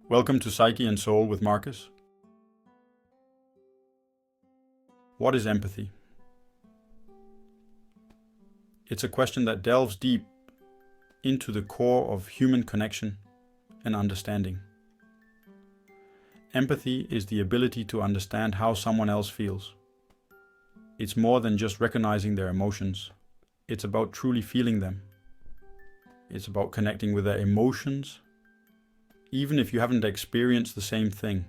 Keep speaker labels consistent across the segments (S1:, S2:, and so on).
S1: Welcome to Psyche and Soul with Marcus. What is empathy? It's a question that delves deep into the core of human connection and understanding. Empathy is the ability to understand how someone else feels. It's more than just recognizing their emotions. It's about truly feeling them. It's about connecting with their emotions, even if you haven't experienced the same thing.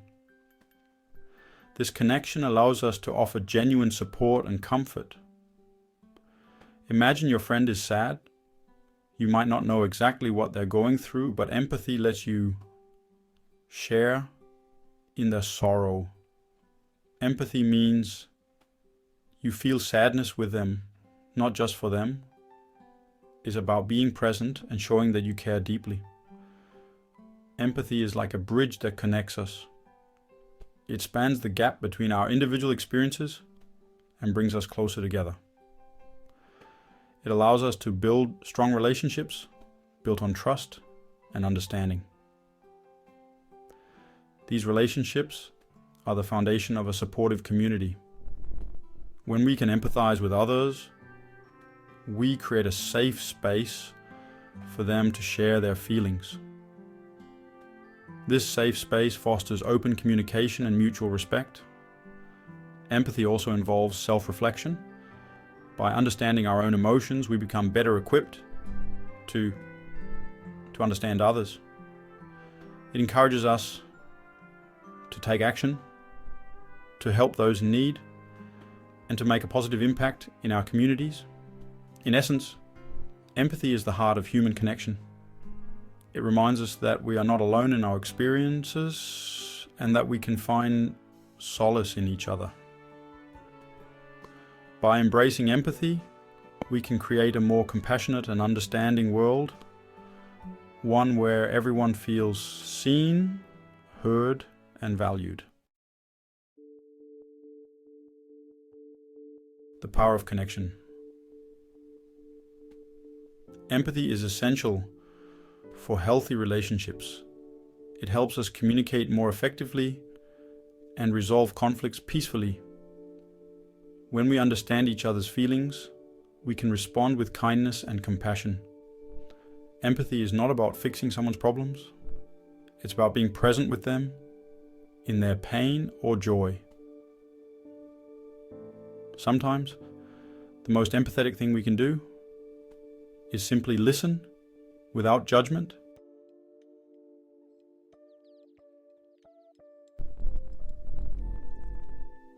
S1: This connection allows us to offer genuine support and comfort. Imagine your friend is sad. You might not know exactly what they're going through, but empathy lets you share in their sorrow. Empathy means you feel sadness with them, not just for them. It's about being present and showing that you care deeply. Empathy is like a bridge that connects us. It spans the gap between our individual experiences and brings us closer together. It allows us to build strong relationships built on trust and understanding. These relationships are the foundation of a supportive community. When we can empathize with others, we create a safe space for them to share their feelings. This safe space fosters open communication and mutual respect. Empathy also involves self-reflection. By understanding our own emotions, we become better equipped to understand others. It encourages us to take action, to help those in need, and to make a positive impact in our communities. In essence, empathy is the heart of human connection. It reminds us that we are not alone in our experiences and that we can find solace in each other. By embracing empathy, we can create a more compassionate and understanding world, one where everyone feels seen, heard, and valued. The power of connection. Empathy is essential for healthy relationships. It helps us communicate more effectively and resolve conflicts peacefully. When we understand each other's feelings, we can respond with kindness and compassion. Empathy is not about fixing someone's problems. It's about being present with them in their pain or joy. Sometimes, the most empathetic thing we can do is simply listen without judgment.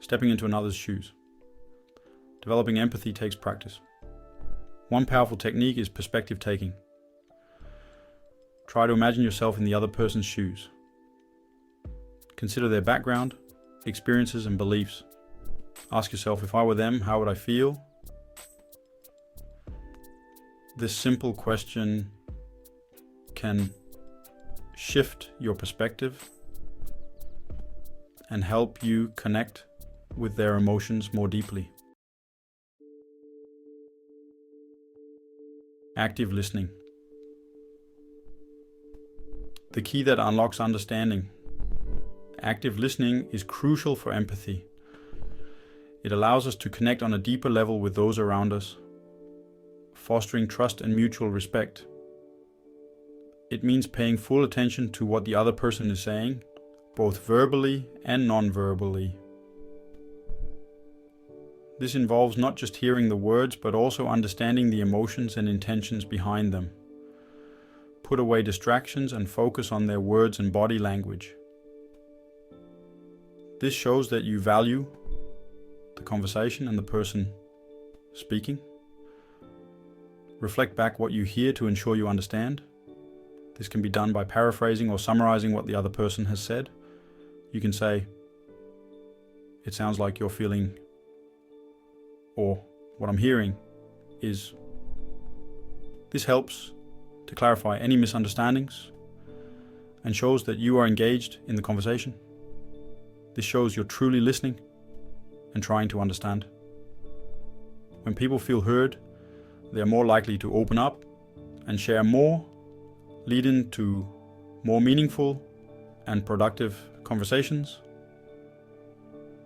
S1: Stepping into another's shoes. Developing empathy takes practice. One powerful technique is perspective taking. Try to imagine yourself in the other person's shoes. Consider their background, experiences, and beliefs. Ask yourself, if I were them, how would I feel? This simple question can shift your perspective and help you connect with their emotions more deeply. Active listening. The key that unlocks understanding. Active listening is crucial for empathy. It allows us to connect on a deeper level with those around us, fostering trust and mutual respect. It means paying full attention to what the other person is saying, both verbally and non-verbally. This involves not just hearing the words, but also understanding the emotions and intentions behind them. Put away distractions and focus on their words and body language. This shows that you value the conversation and the person speaking. Reflect back what you hear to ensure you understand. This can be done by paraphrasing or summarizing what the other person has said. You can say, "It sounds like you're feeling," or "What I'm hearing is." This helps to clarify any misunderstandings and shows that you are engaged in the conversation. This shows you're truly listening and trying to understand. When people feel heard, they are more likely to open up and share more, leading to more meaningful and productive conversations.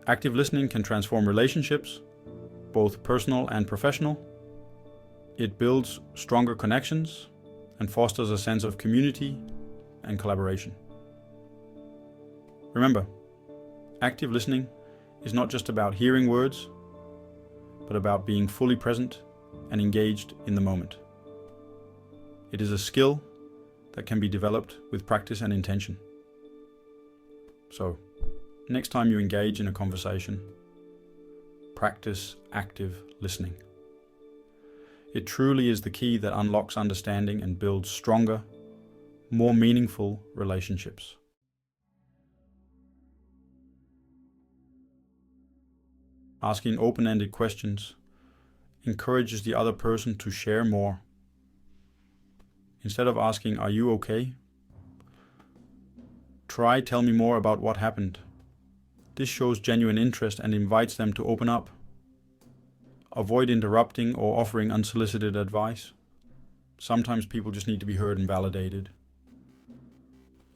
S1: Active listening can transform relationships, both personal and professional. It builds stronger connections and fosters a sense of community and collaboration. Remember, active listening is not just about hearing words, but about being fully present and engaged in the moment. It is a skill that can be developed with practice and intention. So, next time you engage in a conversation, practice active listening. It truly is the key that unlocks understanding and builds stronger, more meaningful relationships. Asking open-ended questions encourages the other person to share more. Instead of asking, "Are you okay?" try, "Tell me more about what happened." This shows genuine interest and invites them to open up. Avoid interrupting or offering unsolicited advice. Sometimes people just need to be heard and validated.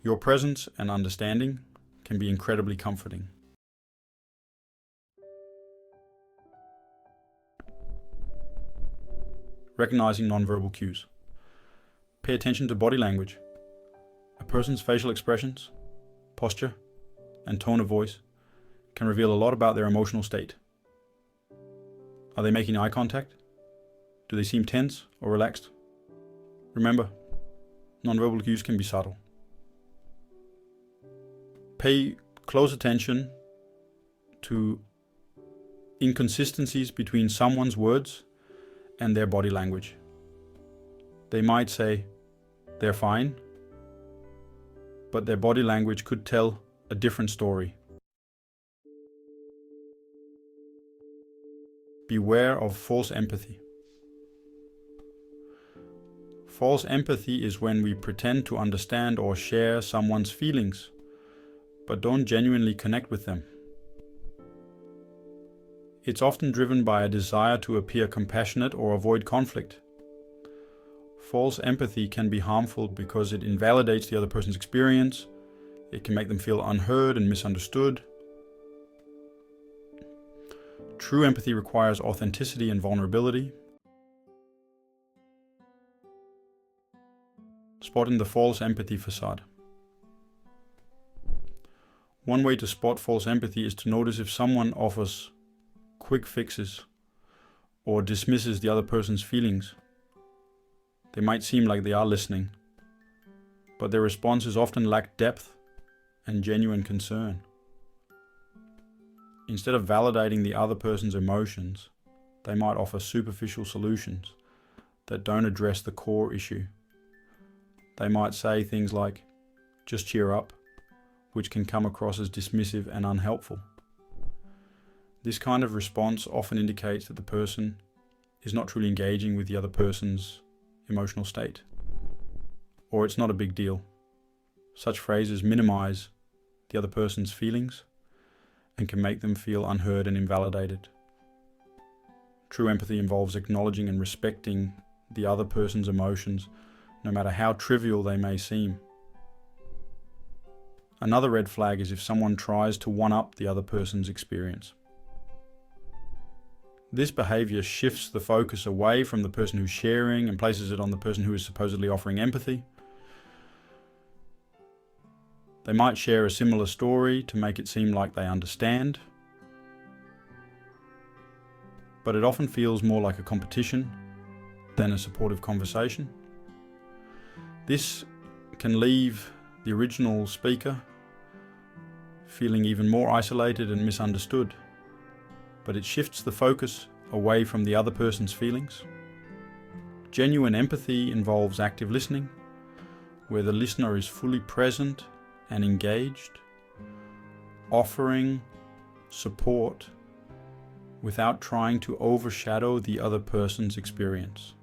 S1: Your presence and understanding can be incredibly comforting. Recognizing nonverbal cues. Pay attention to body language. A person's facial expressions, posture, and tone of voice can reveal a lot about their emotional state. Are they making eye contact? Do they seem tense or relaxed? Remember, nonverbal cues can be subtle. Pay close attention to inconsistencies between someone's words and their body language. They might say they're fine, but their body language could tell a different story. Beware of false empathy. False empathy is when we pretend to understand or share someone's feelings, but don't genuinely connect with them. It's often driven by a desire to appear compassionate or avoid conflict. False empathy can be harmful because it invalidates the other person's experience. It can make them feel unheard and misunderstood. True empathy requires authenticity and vulnerability. Spotting the false empathy facade. One way to spot false empathy is to notice if someone offers quick fixes or dismisses the other person's feelings. They might seem like they are listening, but their responses often lack depth and genuine concern. Instead of validating the other person's emotions, they might offer superficial solutions that don't address the core issue. They might say things like, "Just cheer up," which can come across as dismissive and unhelpful. This kind of response often indicates that the person is not truly engaging with the other person's emotional state, or it's not a big deal. Such phrases minimize the other person's feelings and can make them feel unheard and invalidated. True empathy involves acknowledging and respecting the other person's emotions, no matter how trivial they may seem. Another red flag is if someone tries to one-up the other person's experience. This behavior shifts the focus away from the person who's sharing and places it on the person who is supposedly offering empathy. They might share a similar story to make it seem like they understand, but it often feels more like a competition than a supportive conversation. This can leave the original speaker feeling even more isolated and misunderstood, but it shifts the focus away from the other person's feelings. Genuine empathy involves active listening, where the listener is fully present and engaged, offering support without trying to overshadow the other person's experience.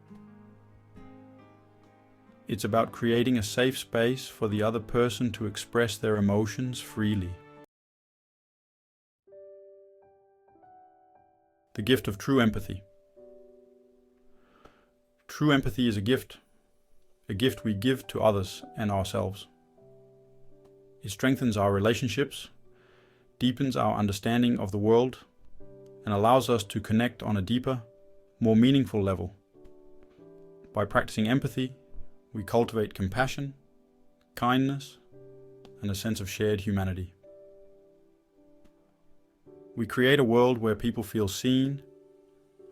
S1: It's about creating a safe space for the other person to express their emotions freely. The gift of true empathy. True empathy is a gift we give to others and ourselves. It strengthens our relationships, deepens our understanding of the world, and allows us to connect on a deeper, more meaningful level. By practicing empathy, we cultivate compassion, kindness, and a sense of shared humanity. We create a world where people feel seen,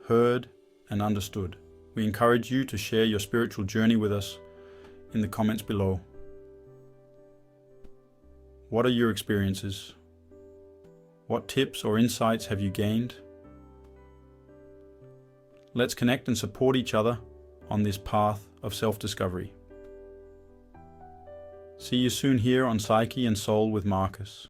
S1: heard, and understood. We encourage you to share your spiritual journey with us in the comments below. What are your experiences? What tips or insights have you gained? Let's connect and support each other on this path of self-discovery. See you soon here on Psyche and Soul with Marcus.